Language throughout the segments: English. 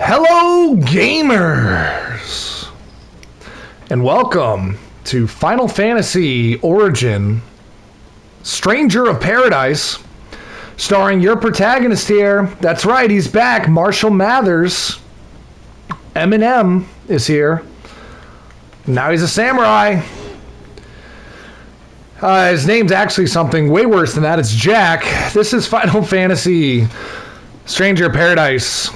Hello, gamers, and welcome to Final Fantasy Origin Stranger of Paradise, starring your protagonist here. That's right, he's back, Marshall Mathers. Eminem is here. Now he's a samurai. His name's actually something way worse than that. It's Jack. This is Final Fantasy Stranger of Paradise.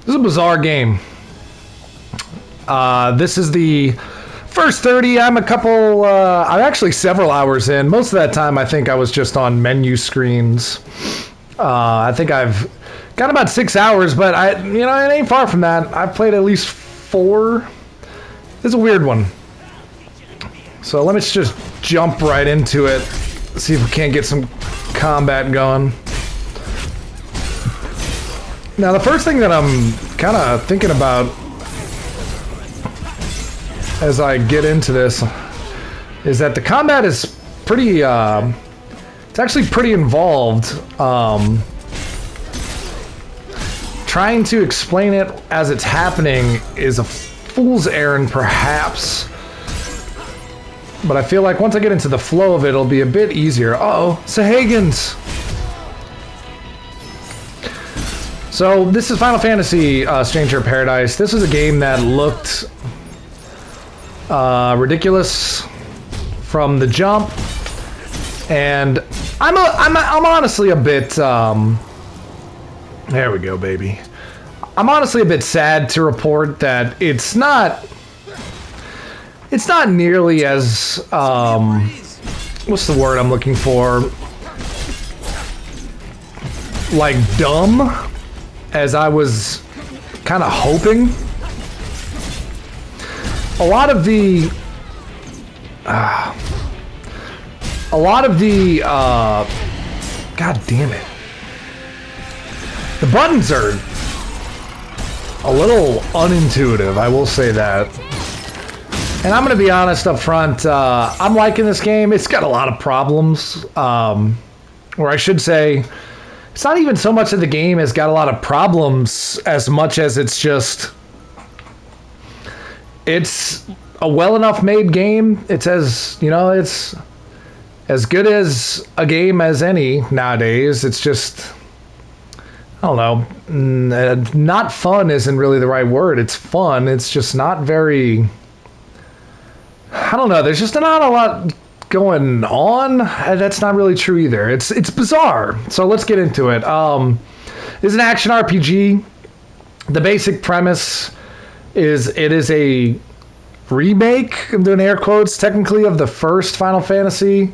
This is a bizarre game. This is the first 30. I'm actually several hours in. Most of that time I think I was just on menu screens. I think I've got about 6 hours, but it ain't far from that. I've played at least 4. This is a weird one. So let me just jump right into it. See if we can't get some combat going. Now, the first thing that I'm kind of thinking about as I get into this is that the combat is pretty, it's actually pretty involved. Trying to explain it as it's happening is a fool's errand, perhaps. But I feel like once I get into the flow of it, it'll be a bit easier. Uh-oh, Sahagins! So this is Final Fantasy Stranger of Paradise. This is a game that looked ridiculous from the jump, and I'm honestly a bit there we go, baby. I'm honestly a bit sad to report that it's not nearly as what's the word I'm looking for? Like dumb as I was kind of hoping. A lot of the God damn it. The buttons are a little unintuitive, I will say that. And I'm going to be honest up front, I'm liking this game. It's got a lot of problems, or I should say, it's not even so much that the game has got a lot of problems as much as it's a well enough made game. It's it's as good as a game as any nowadays. It's just, I don't know, not fun isn't really the right word. It's fun. It's just not very, I don't know. There's just not a lot going on. That's not really true either. It's bizarre. So let's get into it. It's an action RPG. The basic premise is it is a remake, I'm doing air quotes, technically, of the first Final Fantasy.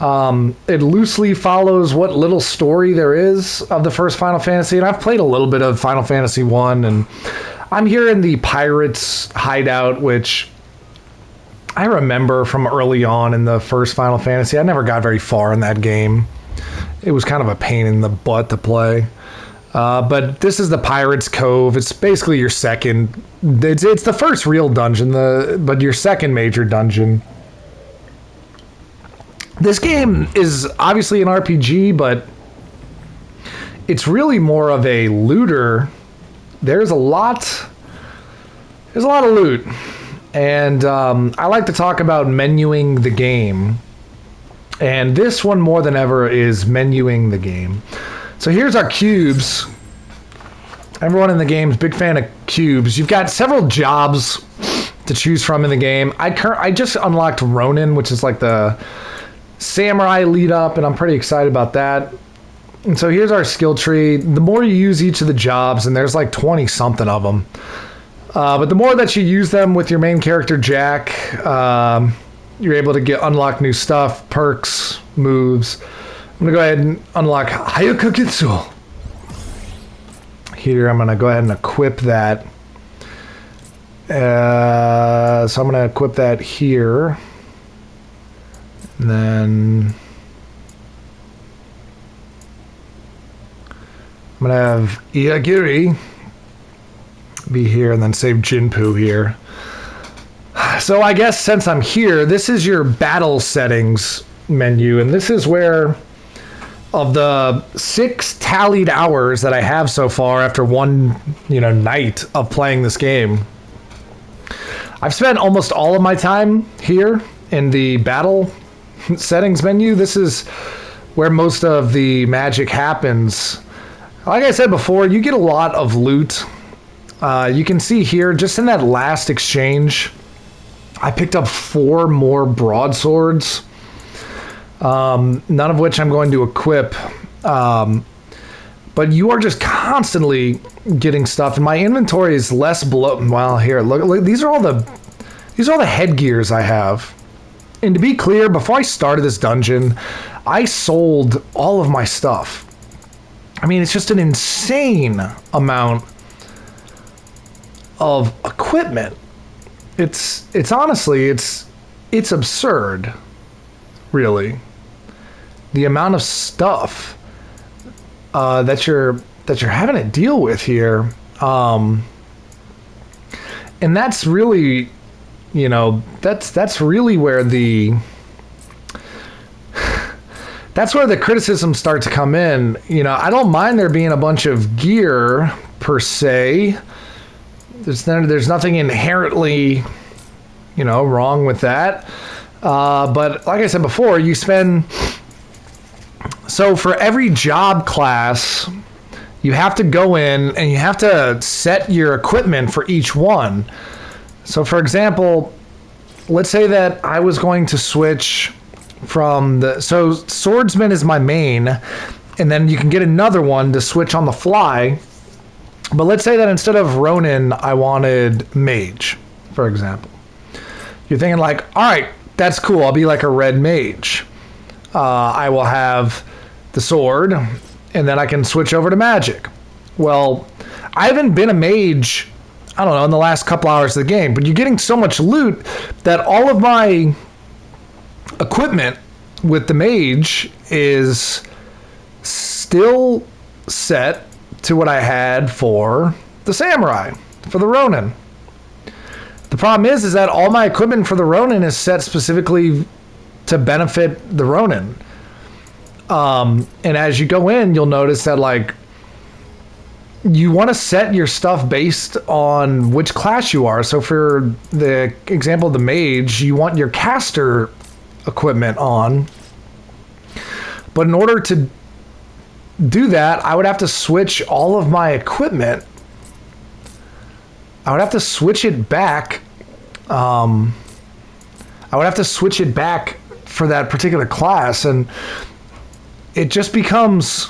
It loosely follows what little story there is of the first Final Fantasy, and I've played a little bit of Final Fantasy 1, and I'm here in the Pirates hideout, which I remember from early on in the first Final Fantasy. I never got very far in that game. It was kind of a pain in the butt to play. But this is the Pirates Cove. It's basically your second... It's the first real dungeon, but your second major dungeon. This game is obviously an RPG, but it's really more of a looter. There's a lot of loot. And I like to talk about menuing the game. And this one more than ever is menuing the game. So here's our cubes. Everyone in the game is a big fan of cubes. You've got several jobs to choose from in the game. I just unlocked Ronin, which is like the samurai lead up, and I'm pretty excited about that. And so here's our skill tree. The more you use each of the jobs, and there's like 20 something of them. But the more that you use them with your main character, Jack, you're able to unlock new stuff, perks, moves. I'm going to go ahead and unlock Hyakakitsu. Here, I'm going to go ahead and equip that. So I'm going to equip that here. And then I'm going to have Iagiri be here, and then save Jinpu here. So I guess since I'm here, this is your battle settings menu, and this is where of the 6 tallied hours that I have so far after one, night of playing this game, I've spent almost all of my time here in the battle settings menu. This is where most of the magic happens. Like I said before, you get a lot of loot. You can see here, just in that last exchange, I picked up 4 more broadswords. None of which I'm going to equip. But you are just constantly getting stuff, and my inventory is less bloated. Well, here, look, these are all the headgears I have. And to be clear, before I started this dungeon, I sold all of my stuff. I mean, it's just an insane amount of equipment. It's honestly, it's absurd, really. The amount of stuff that you're having to deal with here, and that's really, that's really where that's where the criticisms start to come in. I don't mind there being a bunch of gear per se. There's nothing inherently, wrong with that. But like I said before, you spend. So for every job class, you have to go in and you have to set your equipment for each one. So for example, let's say that I was going to switch from so swordsman is my main, and then you can get another one to switch on the fly. But let's say that instead of Ronin, I wanted mage, for example. You're thinking like, all right, that's cool. I'll be like a red mage. I will have the sword, and then I can switch over to magic. Well, I haven't been a mage, I don't know, in the last couple hours of the game, but you're getting so much loot that all of my equipment with the mage is still set to what I had for the samurai, for the Ronin. The problem is that all my equipment for the Ronin is set specifically to benefit the Ronin. And as you go in, you'll notice that like you want to set your stuff based on which class you are. So for the example of the mage, you want your caster equipment on. But in order to do that, I would have to switch all of my equipment. I would have to switch it back. I would have to switch it back for that particular class, and it just becomes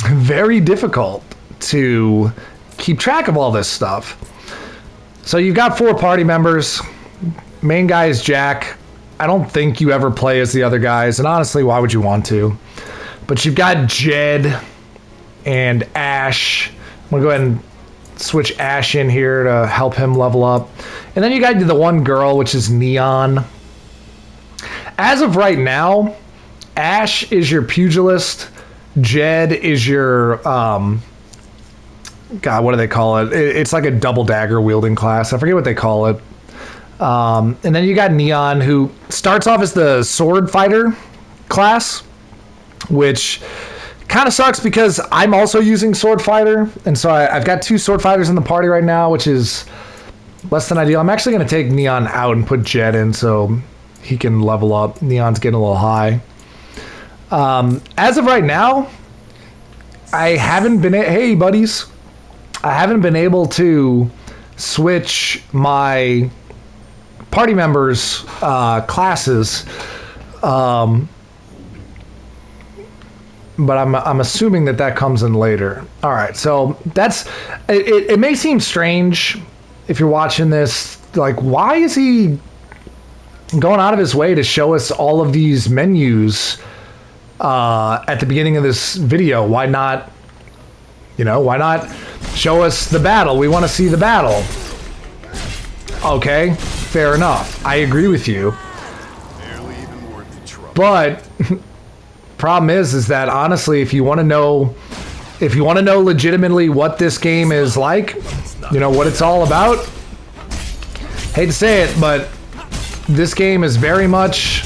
very difficult to keep track of all this stuff. So you've got 4 party members. Main guy is Jack. I don't think you ever play as the other guys, and honestly, why would you want to? But you've got Jed and Ash. I'm going to go ahead and switch Ash in here to help him level up. And then you got the one girl, which is Neon. As of right now, Ash is your pugilist. Jed is your, God, what do they call it? It's like a double dagger wielding class. I forget what they call it. And then you got Neon, who starts off as the sword fighter class, which kind of sucks because I'm also using sword fighter. And so I've got 2 sword fighters in the party right now, which is less than ideal. I'm actually going to take Neon out and put Jed in so he can level up. Neon's getting a little high. As of right now, I haven't been... Hey, buddies. I haven't been able to switch my party members' classes. But I'm assuming that comes in later. All right, so that's... It may seem strange if you're watching this. Like, why is he going out of his way to show us all of these menus at the beginning of this video? Why not, why not show us the battle? We want to see the battle. Okay, fair enough. I agree with you. Barely even worth the trouble. But problem is that honestly, if you want to know legitimately what this game is like, what it's all about, hate to say it, but this game is very much,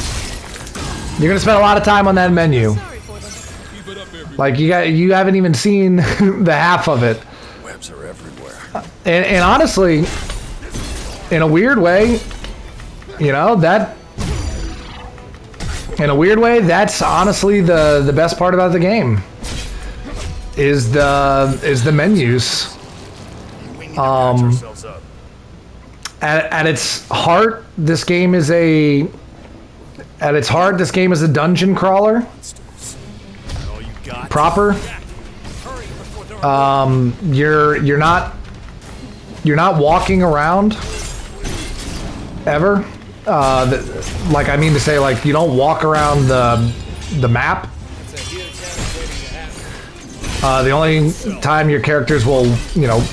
you're going to spend a lot of time on that menu. Like you haven't even seen the half of it. Webs are everywhere. And honestly, in a weird way, you know, that's honestly the best part about the game. Is the menus. At its heart, this game is a dungeon crawler. Proper. You're not walking around ever. Like, I mean to say, like, you don't walk around the map. The only time your characters will, you know,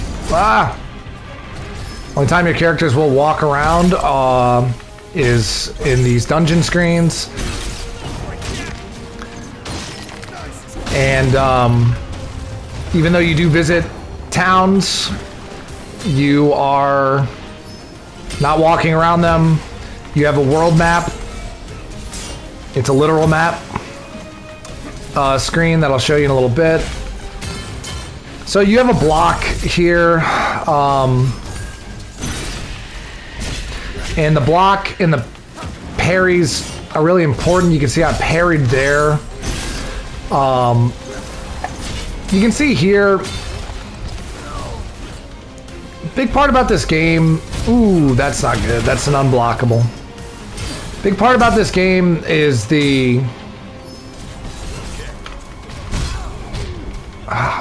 only time your characters will walk around is in these dungeon screens. And even though you do visit towns, you are not walking around them. You have a world map. It's a literal map screen that I'll show you in a little bit. So you have a block here, and the block and the parries are really important. You can see I parried there. You can see here, big part about this game, ooh, that's not good. That's an unblockable. Big part about this game is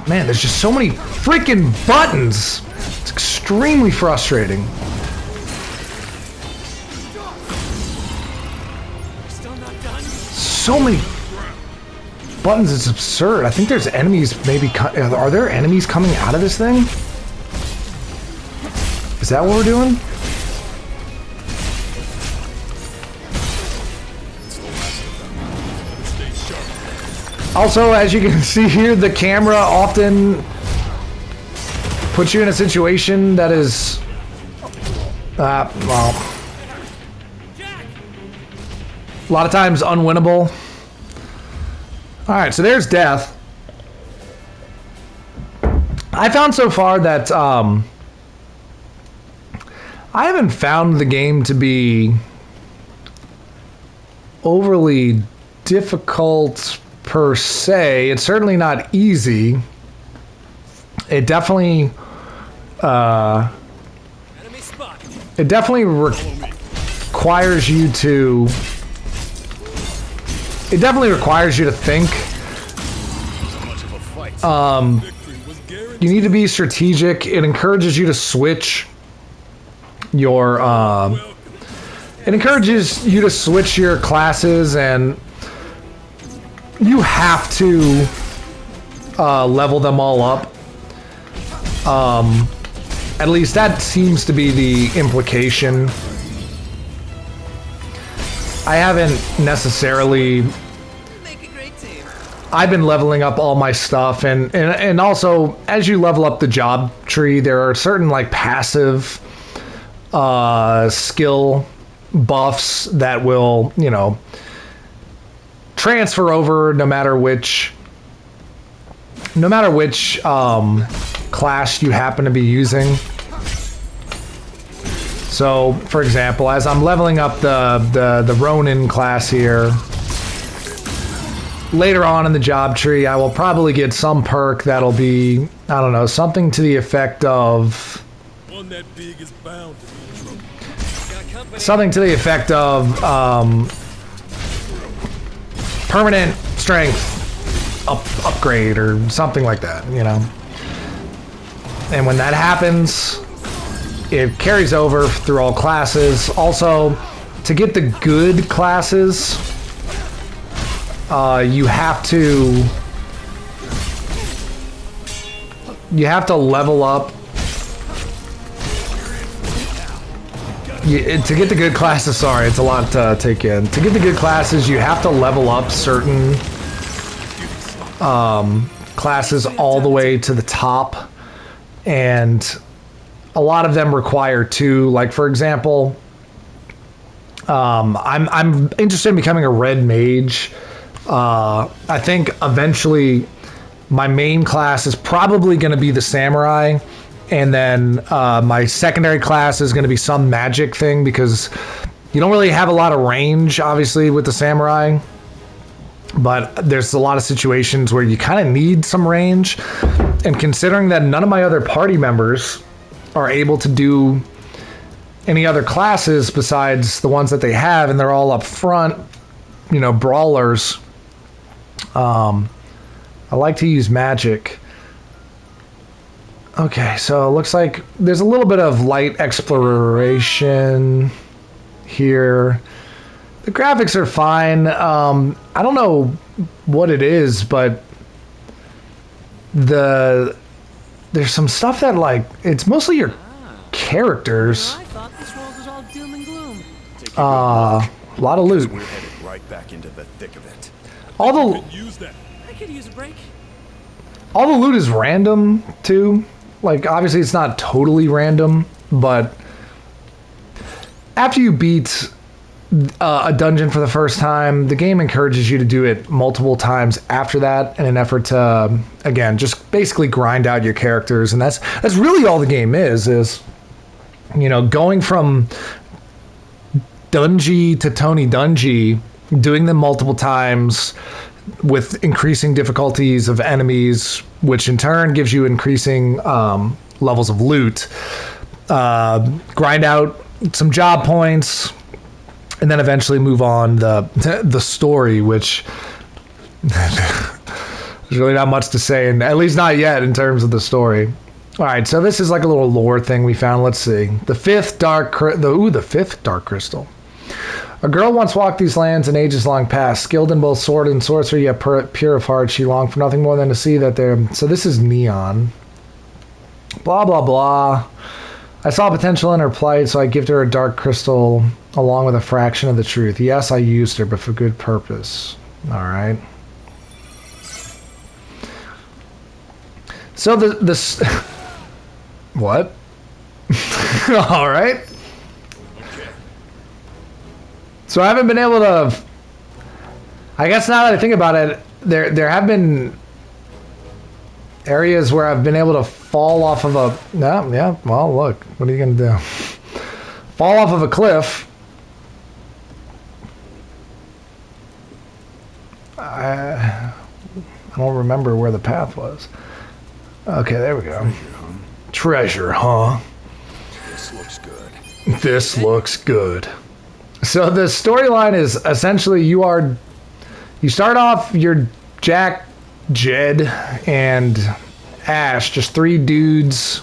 man, there's just so many freaking buttons. It's extremely frustrating. So many buttons, it's absurd. I think there's enemies maybe, are there enemies coming out of this thing? Is that what we're doing? Also, as you can see here, the camera often puts you in a situation that is, well, a lot of times unwinnable. All right, so there's death. I found so far that I haven't found the game to be overly difficult per se. It's certainly not easy. It definitely requires you to think. You need to be strategic. It encourages you to switch your classes, and you have to level them all up. At least that seems to be the implication. I haven't necessarily. I've been leveling up all my stuff, and also as you level up the job tree, there are certain like passive skill buffs that will, you know, transfer over no matter which class you happen to be using. So, for example, as I'm leveling up the Ronin class here, later on in the job tree, I will probably get some perk that'll be, I don't know, something to the effect of one that big is bound to be in trouble. Something to the effect of permanent strength upgrade or something like that, you know. And when that happens, it carries over through all classes. Also, to get the good classes, you have to level up. To get the good classes, sorry, it's a lot to take in. To get the good classes, you have to level up certain classes all the way to the top, and a lot of them require two. Like, for example, I'm interested in becoming a red mage. I think eventually my main class is probably going to be the samurai, and then my secondary class is going to be some magic thing, because you don't really have a lot of range, obviously, with the samurai. But there's a lot of situations where you kind of need some range. And considering that none of my other party members are able to do any other classes besides the ones that they have, and they're all up front, brawlers, I like to use magic. Okay, so it looks like there's a little bit of light exploration here. The graphics are fine. I don't know what it is, but there's some stuff that, like, it's mostly your characters. I thought this world was all doom and gloom. A lot of loot. We're headed right back into the thick of it. All the Use that. I could use a break. all the loot is random too. Like, obviously it's not totally random, but after you beat a dungeon for the first time, the game encourages you to do it multiple times after that in an effort to, again, just basically grind out your characters. And that's really all the game is going from Dungy to Tony Dungy, doing them multiple times with increasing difficulties of enemies, which in turn gives you increasing levels of loot. Grind out some job points, and then eventually move on the story, which there's really not much to say, and at least not yet in terms of the story. All right, so this is like a little lore thing we found. Let's see. The fifth dark crystal. A girl once walked these lands in ages long past, skilled in both sword and sorcery, yet pure of heart. She longed for nothing more than to see that there. So this is Neon. Blah, blah, blah. I saw potential in her plight, so I gifted her a dark crystal along with a fraction of the truth. Yes, I used her, but for good purpose. All right. So this what? All right. So I haven't been able to. I guess now that I think about it, there have been areas where I've been able to fall off of a. Yeah. Well, look. What are you gonna do? Fall off of a cliff. I don't remember where the path was. Okay, there we go. Treasure, huh? This looks good. This looks good. So the storyline is essentially you start off, you're Jack, Jed, and Ash, just three dudes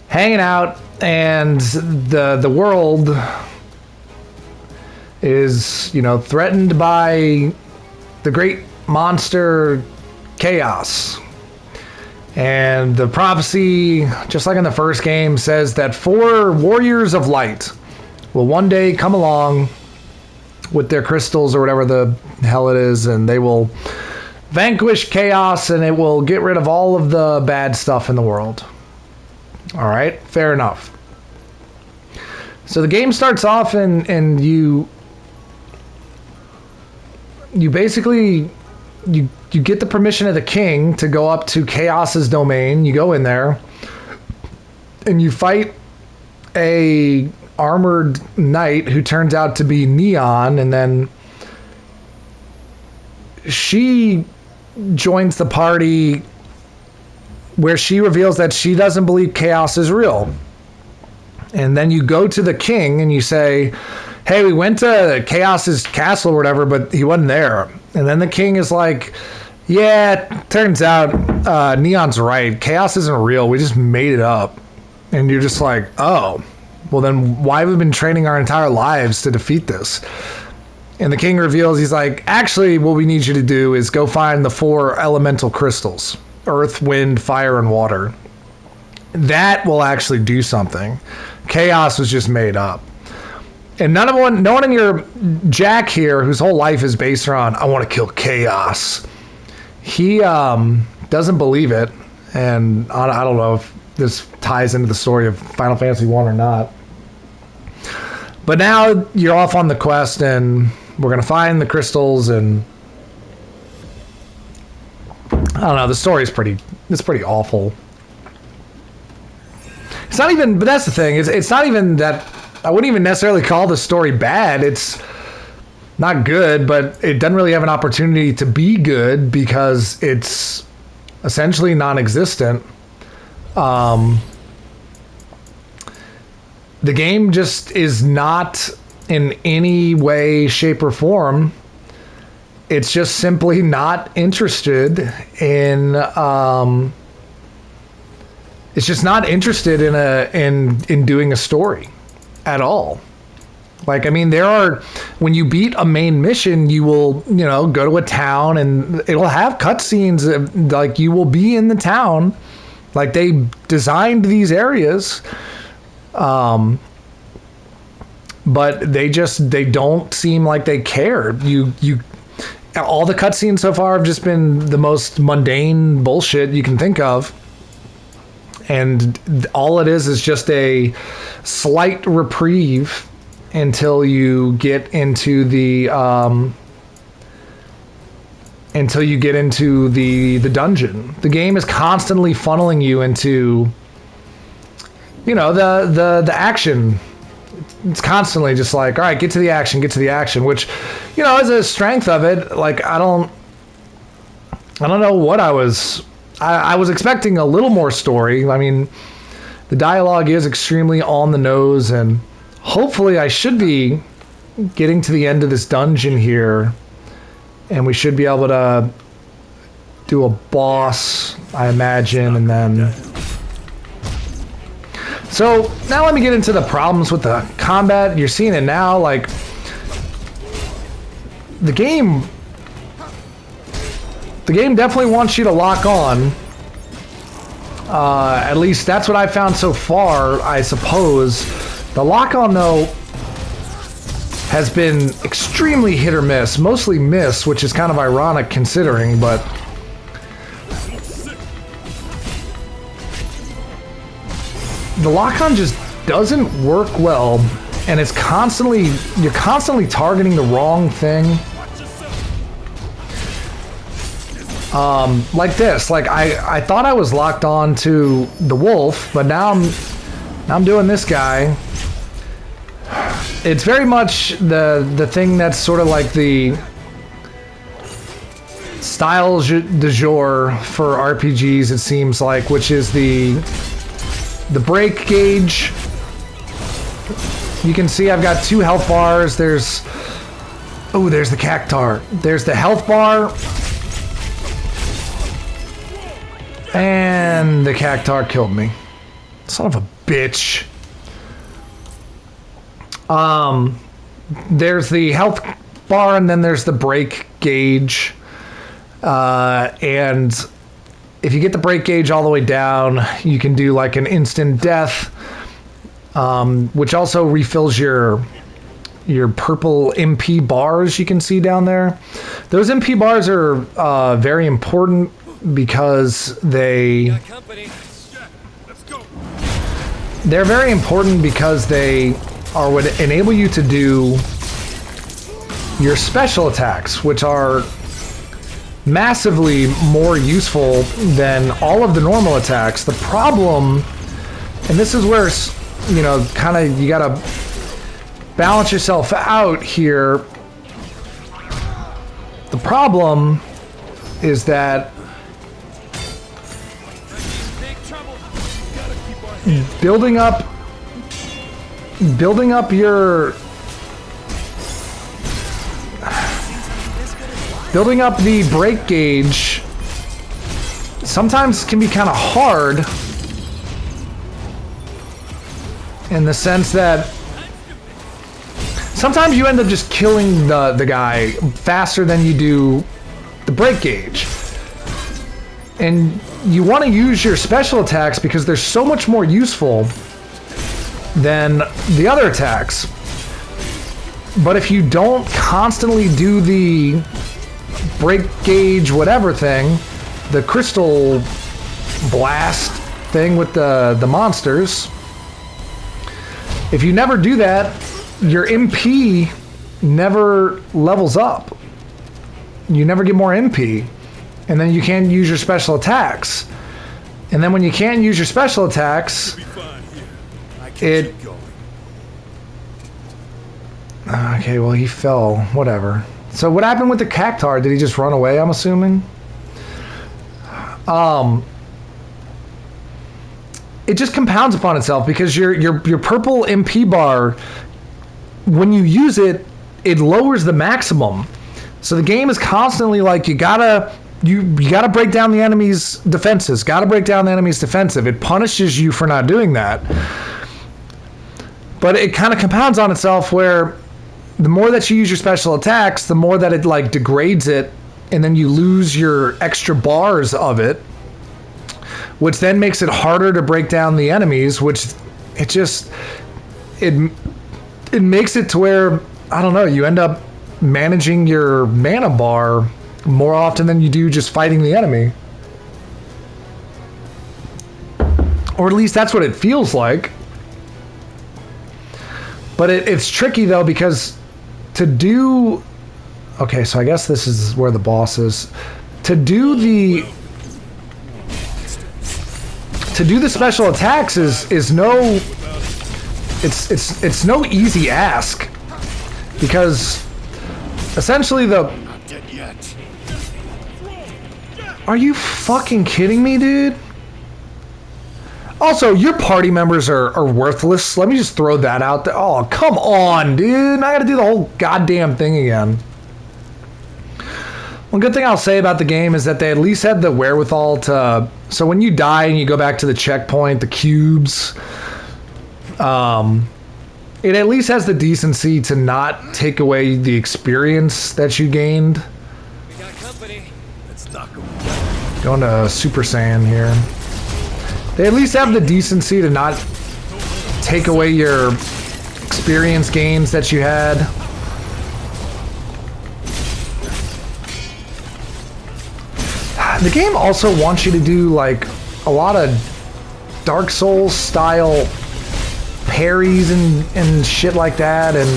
hanging out, and the world is, threatened by the great monster Chaos. And the prophecy, just like in the first game, says that 4 warriors of light will one day come along with their crystals or whatever the hell it is, and they will vanquish Chaos, and it will get rid of all of the bad stuff in the world. All right, fair enough. So the game starts off, and you basically you get the permission of the king to go up to Chaos's domain. You go in there and you fight a armored knight who turns out to be Neon, and then she joins the party where she reveals that she doesn't believe Chaos is real. And then you go to the king and you say, hey, we went to Chaos's castle or whatever, but he wasn't there. And then the king is like, yeah, turns out Neon's right. Chaos isn't real. We just made it up. And you're just like, oh, well then why have we been training our entire lives to defeat this? And the king reveals, he's like, actually, what we need you to do is go find the 4 elemental crystals. Earth, wind, fire, and water. That will actually do something. Chaos was just made up. And no one in your Jack here, whose whole life is based around, I want to kill Chaos. He doesn't believe it. And I don't know if this ties into the story of Final Fantasy 1 or not. But now you're off on the quest, and we're going to find the crystals, and I don't know. The story's it's pretty awful. It's not even, but that's the thing. It's not even that. I wouldn't even necessarily call the story bad. It's not good, but it doesn't really have an opportunity to be good because it's essentially non-existent. The game just is not in any way, shape, or form. It's just simply not interested in. It's just not interested in doing a story at all. Like, I mean, when you beat a main mission, you will, go to a town and it'll have cutscenes. Like, you will be in the town. Like, they designed these areas. But they don't seem like they care. All the cutscenes so far have just been the most mundane bullshit you can think of. And all it is just a slight reprieve until you get into the the dungeon. The game is constantly funneling you into the action. It's constantly just like, all right, get to the action, which is a strength of it. Like, I don't know what I was expecting a little more story. I mean, the dialogue is extremely on the nose, and hopefully I should be getting to the end of this dungeon here, and we should be able to do a boss, I imagine, and then... So, now let me get into the problems with the combat. You're seeing it now, like... The game definitely wants you to lock on. At least that's what I found so far, I suppose. The lock-on, though, has been extremely hit or miss. Mostly miss, which is kind of ironic considering, but... The lock-on just doesn't work well, and you're constantly targeting the wrong thing. Like this, like I thought I was locked on to the wolf, but now I'm doing this guy. It's very much the thing that's sort of like the style du jour for RPGs, it seems like, which is the break gauge. You can see I've got 2 health bars. There's the cactar. There's the health bar. And the cactar killed me. Son of a bitch. There's the health bar, and then there's the break gauge. And if you get the break gauge all the way down, you can do like an instant death, which also refills your purple MP bars you can see down there. Those MP bars are very important because they're very important because they are what enable you to do your special attacks, which are massively more useful than all of the normal attacks. The problem, and this is where, kind of you gotta balance yourself out here. The problem is that building up the break gauge sometimes can be kind of hard, in the sense that sometimes you end up just killing the guy faster than you do the break gauge. And you want to use your special attacks because they're so much more useful than the other attacks. But if you don't constantly do the break gauge whatever thing, the crystal blast thing with the monsters, if you never do that, your MP never levels up. You never get more MP. and then you can't use your special attacks. And then when you can't use your special attacks, Be fine here. I can It- keep going. okay, well, he fell. Whatever. So what happened with the Cactuar? Did he just run away, I'm assuming? It just compounds upon itself because your purple MP bar, when you use it, it lowers the maximum. So the game is constantly like, you gotta break down the enemy's defenses. Gotta break down the enemy's defensive. It punishes you for not doing that. But it kind of compounds on itself where the more that you use your special attacks, the more that it like degrades it, and then you lose your extra bars of it, which then makes it harder to break down the enemies, which it makes it to where, I don't know, you end up managing your mana bar more often than you do just fighting the enemy. Or at least that's what it feels like. But it's tricky though, because to do... Okay, so I guess this is where the boss is. To do the special attacks is no... It's no easy ask. Because essentially Not dead yet. Are you fucking kidding me, dude? Also, your party members are worthless. Let me just throw that out there. Oh, come on, dude. I gotta do the whole goddamn thing again. One good thing I'll say about the game is that they at least had the wherewithal to... So when you die and you go back to the checkpoint, the cubes... it at least has the decency to not take away the experience that you gained. We got company. Let's knock him down. Going to Super Saiyan here. They at least have the decency to not take away your experience gains that you had. The game also wants you to do like a lot of Dark Souls style parries and shit like that, and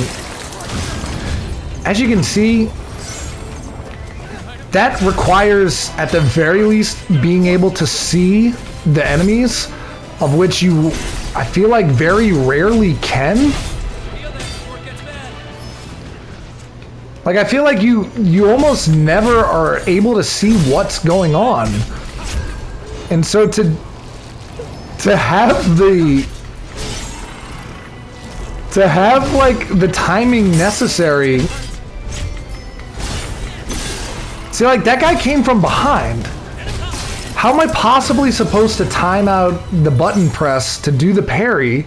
as you can see, that requires at the very least being able to see the enemies, of which you, I feel like, very rarely can. Feel that before it gets bad. Like, I feel like you almost never are able to see what's going on. And so to have like the timing necessary. See, like, that guy came from behind. How am I possibly supposed to time out the button press to do the parry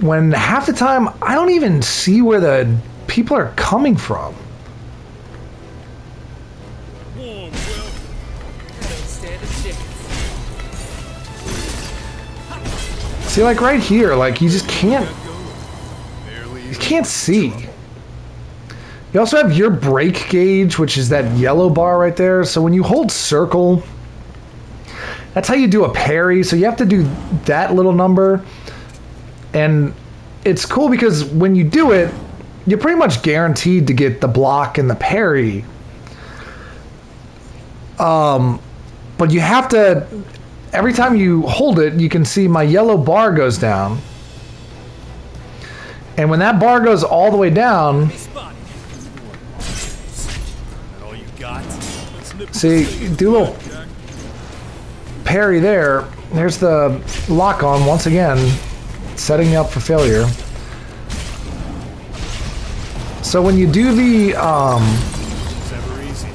when half the time I don't even see where the people are coming from? Don't stand a chance. See, like right here, like you just can't see. You also have your break gauge, which is that yellow bar right there. So when you hold circle, that's how you do a parry. So you have to do that little number. And it's cool because when you do it, you're pretty much guaranteed to get the block and the parry. But you have to, every time you hold it, you can see my yellow bar goes down. And when that bar goes all the way down, Be spotted. That all you got? Let's nip see, do a little parry there. There's the lock on once again, setting you up for failure. So when you do the It's ever easy.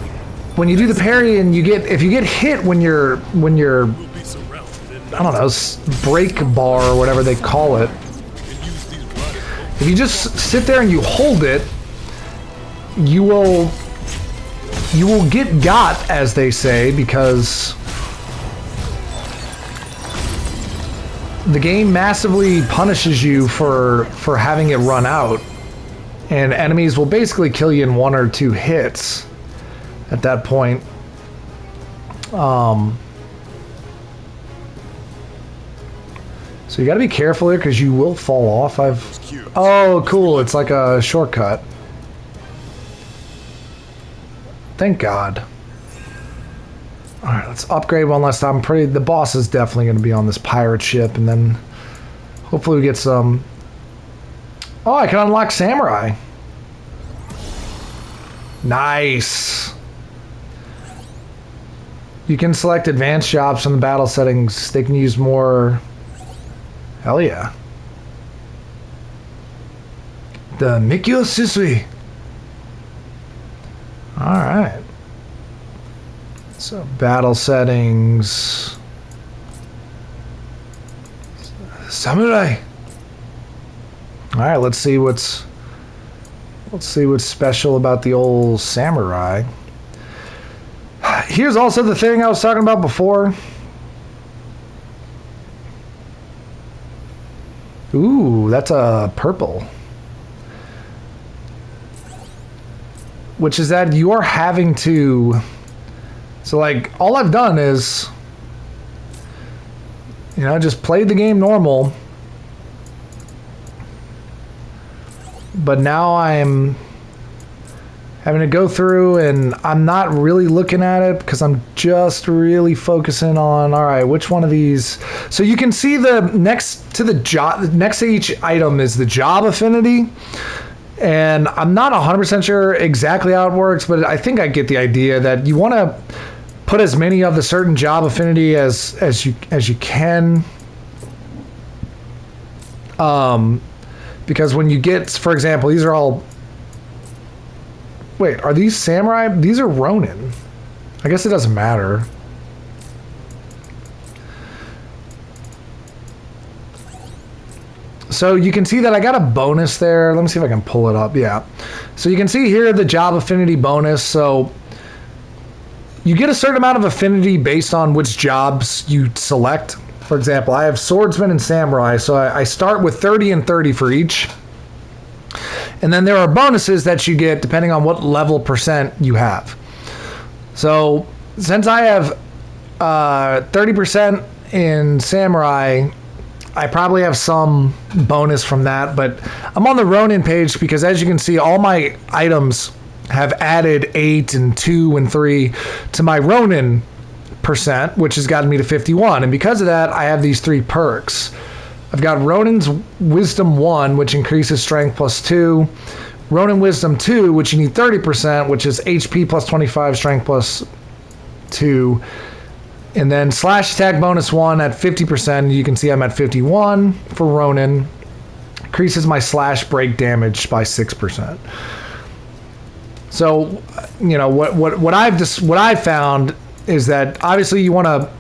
when you do the parry and if you get hit when you're We'll be surrounded and I don't know, break bar or whatever they call it. use these rocket If you just sit there and you hold it, you will get got, as they say, because the game massively punishes you for having it run out, and enemies will basically kill you in 1 or 2 hits at that point. So you got to be careful here because you will fall off. cubes. Oh, cool! It's like a shortcut. Thank God. Let's upgrade one last time. The boss is definitely going to be on this pirate ship, and then hopefully we get some. Oh, I can unlock Samurai. Nice. You can select advanced jobs from the battle settings. They can use more. Hell yeah. The Mikio Sisui. Alright. So battle settings. Samurai. Alright, let's see what's special about the old Samurai. Here's also the thing I was talking about before. Ooh, that's a purple. Which is that you are having to... So, like, all I've done is... You know, just played the game normal. But now I'm having to go through, and I'm not really looking at it because I'm just really focusing on, all right, which one of these. So you can see the next to each item is the job affinity. And I'm not 100% sure exactly how it works, but I think I get the idea that you want to put as many of the certain job affinity as you can. Because when you get, for example, these are all... Wait, are these samurai? These are Ronin. I guess it doesn't matter. So you can see that I got a bonus there. Let me see if I can pull it up. Yeah. So you can see here the job affinity bonus. So you get a certain amount of affinity based on which jobs you select. For example, I have swordsman and samurai. So I start with 30 and 30 for each. And then there are bonuses that you get depending on what level percent you have. So since I have 30% in samurai, I probably have some bonus from that, but I'm on the Ronin page because, as you can see, all my items have added 8 and 2 and 3 to my Ronin percent, which has gotten me to 51. And because of that, I have these 3 perks. I've got Ronin's Wisdom 1, which increases strength plus 2. Ronin Wisdom 2, which you need 30%, which is HP plus 25, strength plus 2. And then slash attack bonus 1 at 50%. You can see I'm at 51 for Ronin. Increases my slash break damage by 6%. So, you know, what I've found is that obviously you want to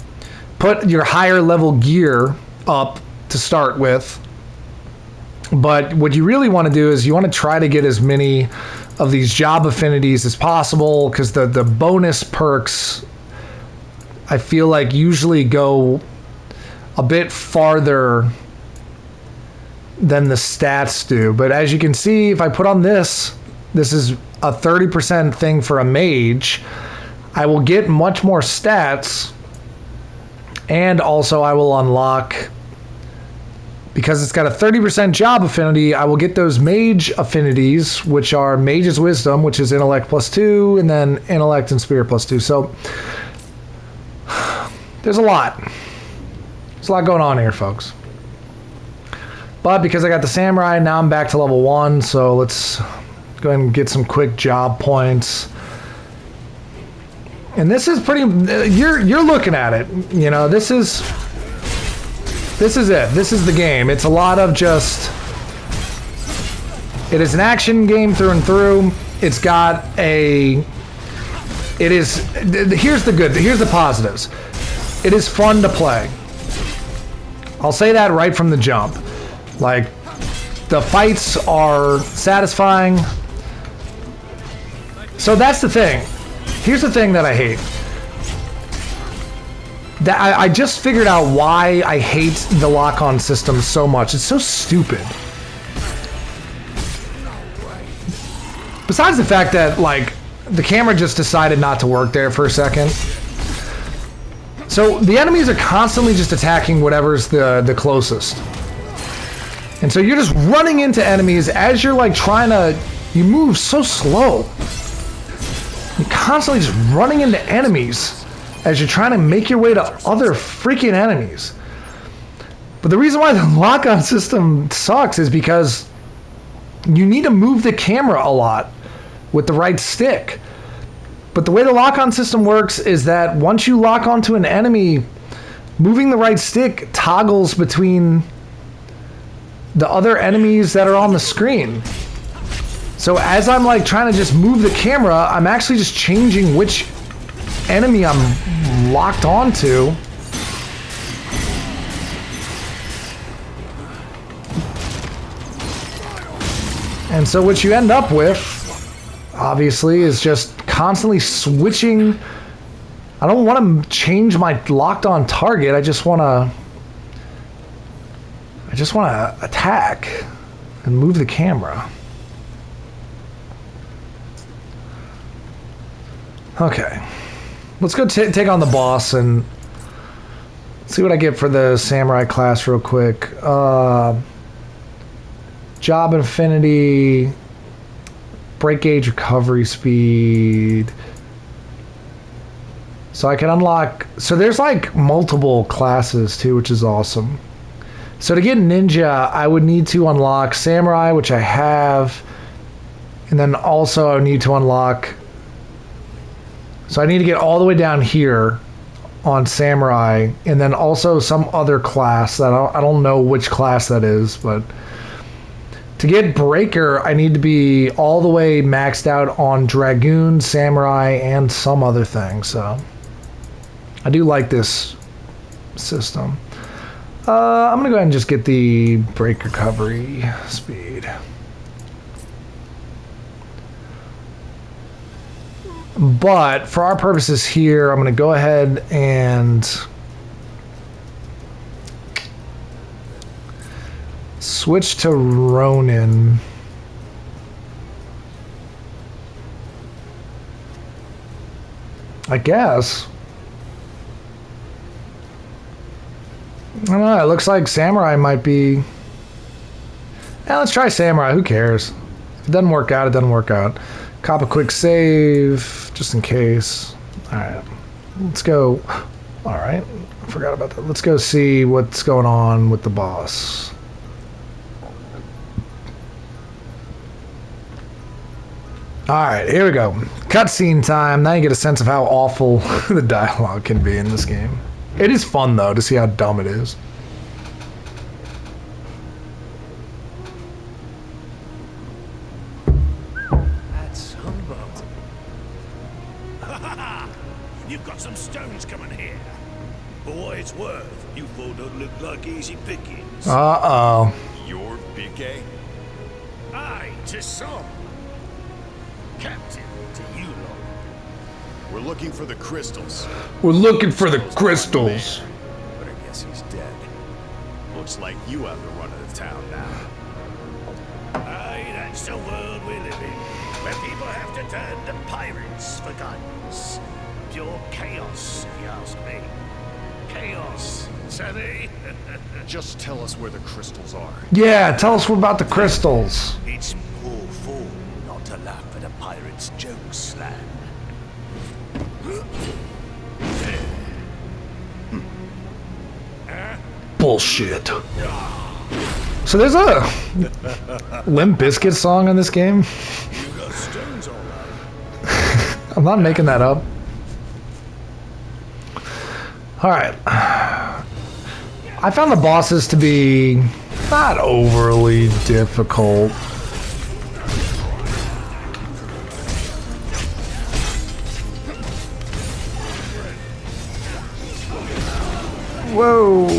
put your higher level gear up to start with. But what you really want to do is you want to try to get as many of these job affinities as possible, because the bonus perks, I feel like, usually go a bit farther than the stats do. But as you can see, if I put on this is a 30% thing for a mage, I will get much more stats, and also I will unlock, because it's got a 30% job affinity, I will get those mage affinities, which are Mage's Wisdom, which is intellect plus 2, and then intellect and spirit plus 2. So there's a lot. There's a lot going on here, folks. But because I got the samurai, now I'm back to level 1, so let's go ahead and get some quick job points. And this is pretty, you're looking at it, you know, this is it. This is the game. It's a lot of just, it is an action game through and through. It's got here's the positives. It is fun to play. I'll say that right from the jump. Like, the fights are satisfying. So that's the thing. Here's the thing that I hate. That I just figured out why I hate the lock-on system so much. It's so stupid. Besides the fact that, like, the camera just decided not to work there for a second. So the enemies are constantly just attacking whatever's the closest. And so you're just running into enemies as you're, like, you move so slow. You're constantly just running into enemies. as you're trying to make your way to other freaking enemies. But the reason why the lock-on system sucks is because you need to move the camera a lot with the right stick. But the way the lock-on system works is that once you lock onto an enemy, moving the right stick toggles between the other enemies that are on the screen. So as I'm like trying to just move the camera, I'm actually just changing which enemy I'm locked onto. And so what you end up with, obviously, is just constantly switching. I don't want to change my locked on target. I just want to attack and move the camera. Okay. Let's go take on the boss and see what I get for the samurai class real quick. Job Infinity, break gauge recovery speed. So I can unlock, so there's like multiple classes too, which is awesome. So to get ninja, I would need to unlock samurai, which I have, and then also I need to unlock, so I need to get all the way down here on samurai, and then also some other class that I don't know which class that is, but to get breaker, I need to be all the way maxed out on dragoon, samurai, and some other thing. So I do like this system. I'm gonna go ahead and just get the break recovery speed. But for our purposes here, I'm gonna go ahead and switch to Ronin. I guess. I don't know, it looks like samurai might be... Yeah, let's try samurai, who cares? If it doesn't work out, it doesn't work out. Cop a quick save, just in case. Alright, let's go. Alright, I forgot about that. Let's go see what's going on with the boss. Alright, here we go. Cutscene time. Now you get a sense of how awful the dialogue can be in this game. It is fun, though, to see how dumb it is. That's humbug. You've got some stones coming here. For what it's worth, you fool don't look like easy pickings. Uh-oh. You're Big A? Aye, 'tis some. Captain to you lot. We're looking for the crystals. We're looking for the crystals. But I guess he's dead. Looks like you have the run of the town now. Aye, that's the world we live in, where people have to turn to pirates for guidance. Pure chaos, if you ask me. Chaos, savvy? Just tell us where the crystals are. Yeah, tell us about the crystals. It's poor fool not to laugh at a pirate's jokes, lad. Bullshit. So there's a Limp Bizkit song in this game. You got stones all right. I'm not making that up. Alright. I found the bosses to be not overly difficult. Whoa.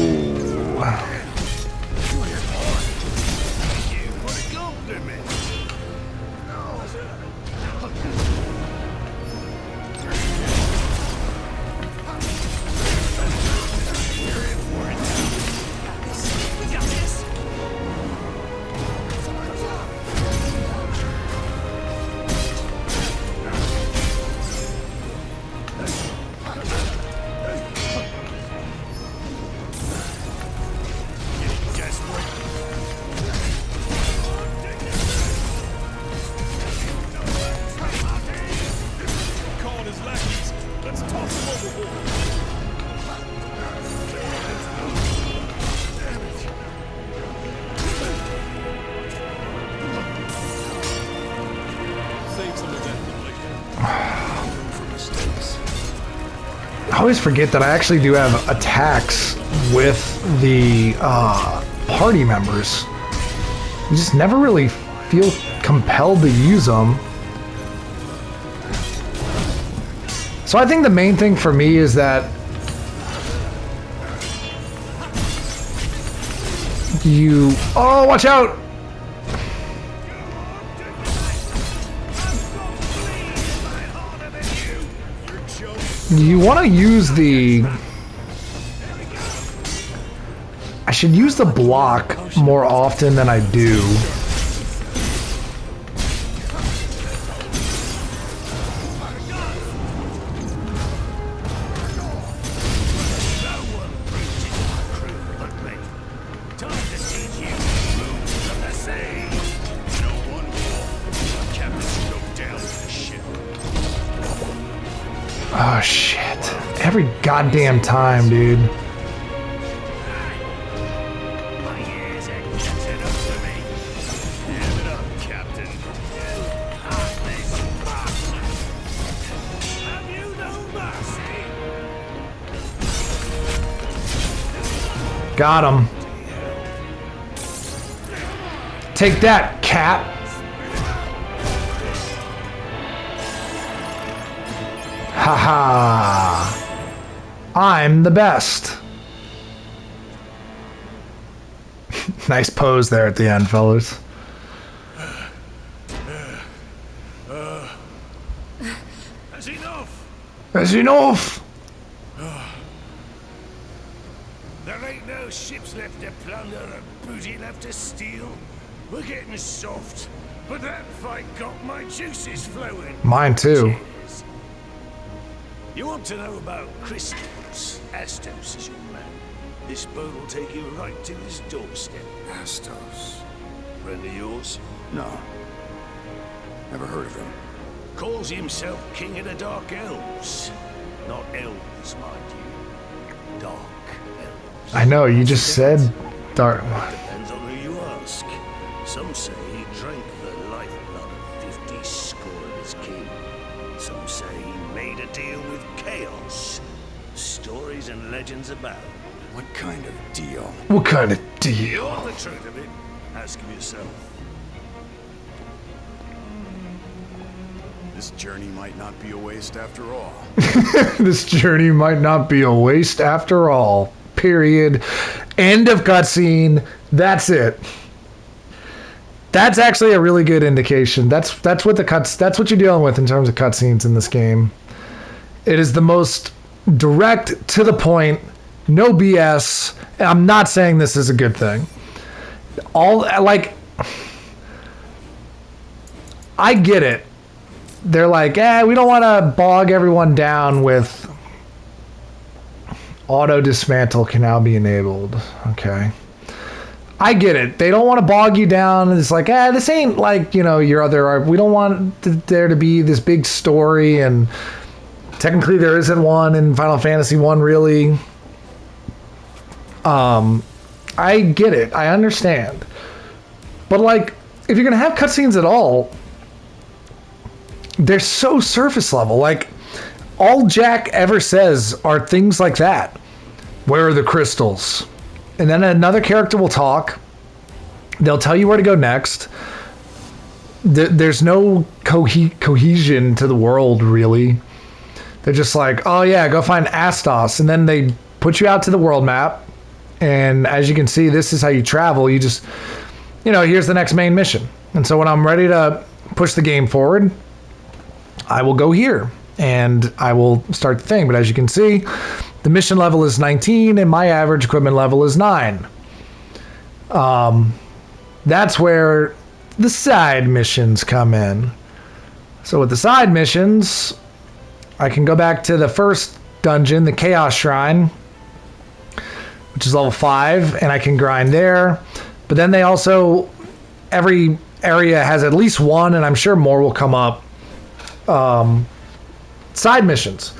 I always forget that I actually do have attacks with the party members. You just never really feel compelled to use them. So I think the main thing for me is that you... Oh, watch out! You want to use the... I should use the block more often than I do. Oh shit. Every goddamn time, dude. My ears are catching up to me. Give it up, Captain. You heartless bastard. Have you no mercy? Got him. Take that, cat. Haha. I'm the best. Nice pose there at the end, fellas. That's enough. That's enough. There ain't no ships left to plunder or booty left to steal. We're getting soft, but that fight got my juices flowing. Mine too. Cheers. You want to know about crystals? Astos is your man. This boat will take you right to his doorstep. Astos. Friend of yours? No. Never heard of him. Calls himself King of the Dark Elves. Not elves, mind you. Dark elves. I know, you just said dark. Depends on who you ask. Some say he drank the lifeblood of 50 score of his kin. Some say he made a deal with chaos. Stories and legends about. What kind of deal? What kind of You deal? want the truth of it? Ask him yourself. This journey might not be a waste after all. This journey might not be a waste after all. Period. End of cutscene. That's it. That's actually a really good indication. That's what the cuts. That's what you're dealing with in terms of cutscenes in this game. It is the most direct, to the point, no BS. I'm not saying this is a good thing. I get it. They're like, we don't want to bog everyone down with auto dismantle can now be enabled. Okay. I get it. They don't want to bog you down. It's like, this ain't like, your other, we don't want there to be this big story, and technically there isn't one in Final Fantasy 1 really. I get it. I understand. But if you're going to have cutscenes at all, they're so surface level. All Jack ever says are things like that. Where are the crystals? And then another character will talk. They'll tell you where to go next. There's no cohesion to the world, really. They're just like, oh yeah, go find Astos. And then they put you out to the world map. And as you can see, this is how you travel. You just, here's the next main mission. And so when I'm ready to push the game forward, I will go here and I will start the thing. But as you can see, the mission level is 19 and my average equipment level is 9. That's where the side missions come in. So with the side missions, I can go back to the first dungeon, the Chaos Shrine, which is level 5, and I can grind there. But then they also, every area has at least one, and I'm sure more will come up, side missions.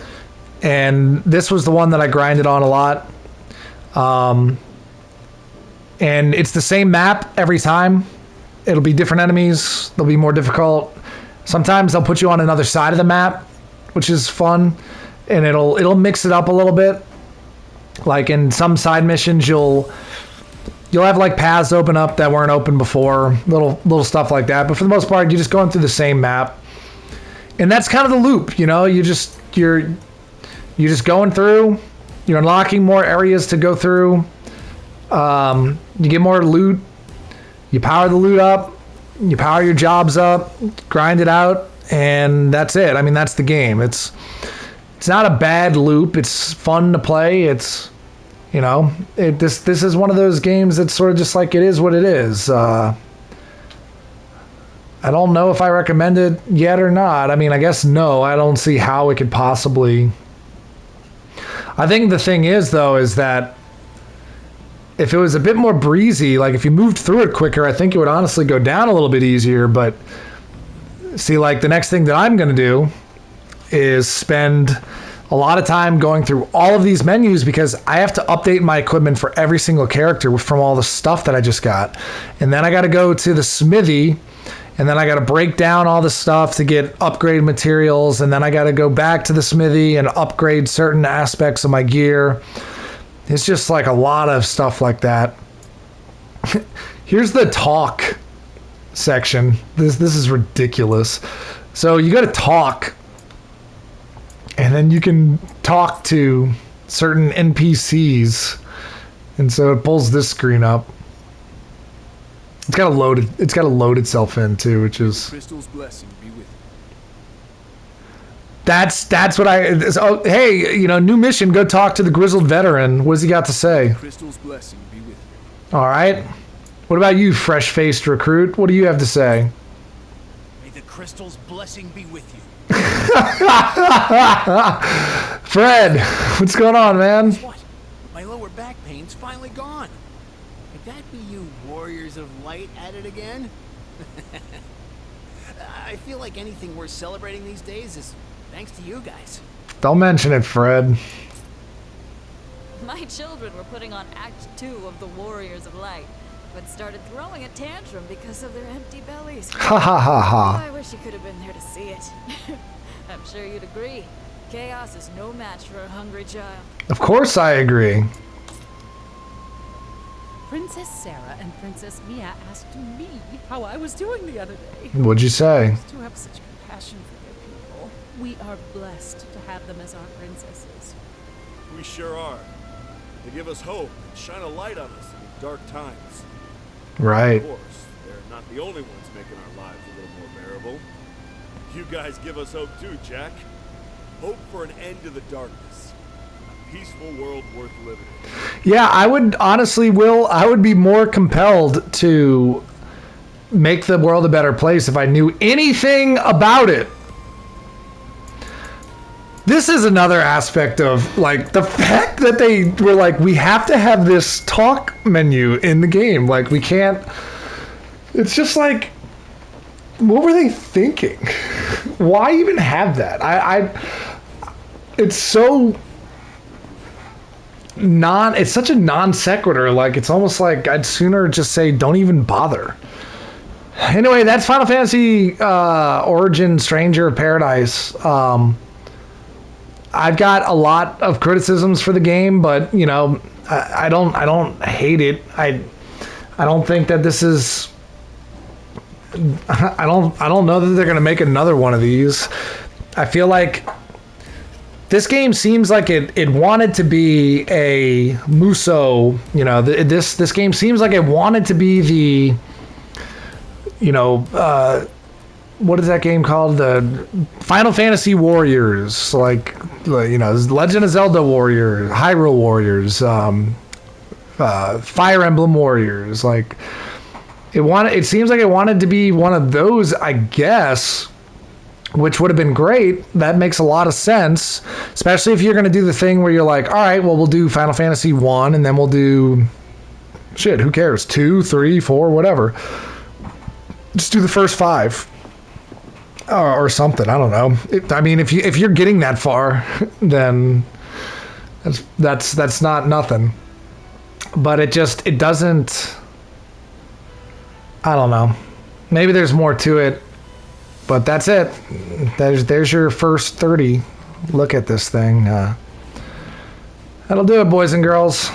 And this was the one that I grinded on a lot. And it's the same map every time. It'll be different enemies. They'll be more difficult. Sometimes they'll put you on another side of the map, which is fun. and it'll mix it up a little bit. Like in some side missions, you'll have like paths open up that weren't open before, little stuff like that. But for the most part, you're just going through the same map, and that's kind of the loop. You know, you're just going through. You're unlocking more areas to go through. You get more loot. You power the loot up. You power your jobs up. Grind it out, and that's it. I mean, that's the game. It's not a bad loop. It's fun to play. It's, you know, this is one of those games that's sort of just like it is what it is. I don't know if I recommend it yet or not. I mean, I guess no. I don't see how it could possibly. I think the thing is, though, is that if it was a bit more breezy, like if you moved through it quicker, I think it would honestly go down a little bit easier. But see, like the next thing that I'm going to do is spend a lot of time going through all of these menus because I have to update my equipment for every single character from all the stuff that I just got. And then I got to go to the smithy, and then I got to break down all the stuff to get upgrade materials, and then I got to go back to the smithy and upgrade certain aspects of my gear. It's just like a lot of stuff like that. Here's the talk section. This is ridiculous. So you go to talk, and then you can talk to certain NPCs, and so it pulls this screen up. It's got to load itself in too, which is Crystal's blessing be with you. that's what oh, hey, you know, new mission, go talk to the grizzled veteran. What's he got to say? Crystal's blessing be with you. All right. What about you, fresh-faced recruit? What do you have to say? May the crystal's blessing be with you. Fred, what's going on, man? What? My lower back pain's finally gone. Could that be you warriors of light at it again? I feel like anything worth celebrating these days is thanks to you guys. Don't mention it, Fred. My children were putting on Act 2 of the Warriors of Light, but started throwing a tantrum because of their empty bellies. Ha ha ha ha. I wish you could have been there to see it. I'm sure you'd agree. Chaos is no match for a hungry child. Of course I agree. Princess Sarah and Princess Mia asked me how I was doing the other day. What'd you say? To have such compassion for their people. We are blessed to have them as our princesses. We sure are. They give us hope and shine a light on us in the dark times. Right. Of course, they're not the only ones making our lives a little more bearable. You guys give us hope too, Jack. Hope for an end to the darkness. A peaceful world worth living in. Yeah, I would honestly, Will, I would be more compelled to make the world a better place if I knew anything about it. This is another aspect of, like, the fact that they were like, we have to have this talk menu in the game. Like, we can't... It's just like, what were they thinking? Why even have that? It's so... It's such a non sequitur. Like, it's almost like I'd sooner just say, don't even bother. Anyway, that's Final Fantasy Origin Stranger of Paradise. I've got a lot of criticisms for the game, but you know, I don't hate it. I don't think that this is. I don't know that they're gonna make another one of these. I feel like this game seems like it wanted to be a Muso. You know, this game seems like it wanted to be the. You know. What is that game called? The Final Fantasy Warriors, like you know, Legend of Zelda Warriors, Hyrule Warriors, Fire Emblem Warriors. Like it seems like it wanted to be one of those, I guess, which would have been great. That makes a lot of sense, especially if you're going to do the thing where you're like, all right, well, we'll do Final Fantasy 1, and then we'll do shit. Who cares? 2, 3, 4, whatever. Just do the first 5. Or something. I don't know. I mean, if you're getting that far, then that's not nothing. But it doesn't. I don't know. Maybe there's more to it, but that's it. There's your first 30. look at this thing. That'll do it, boys and girls.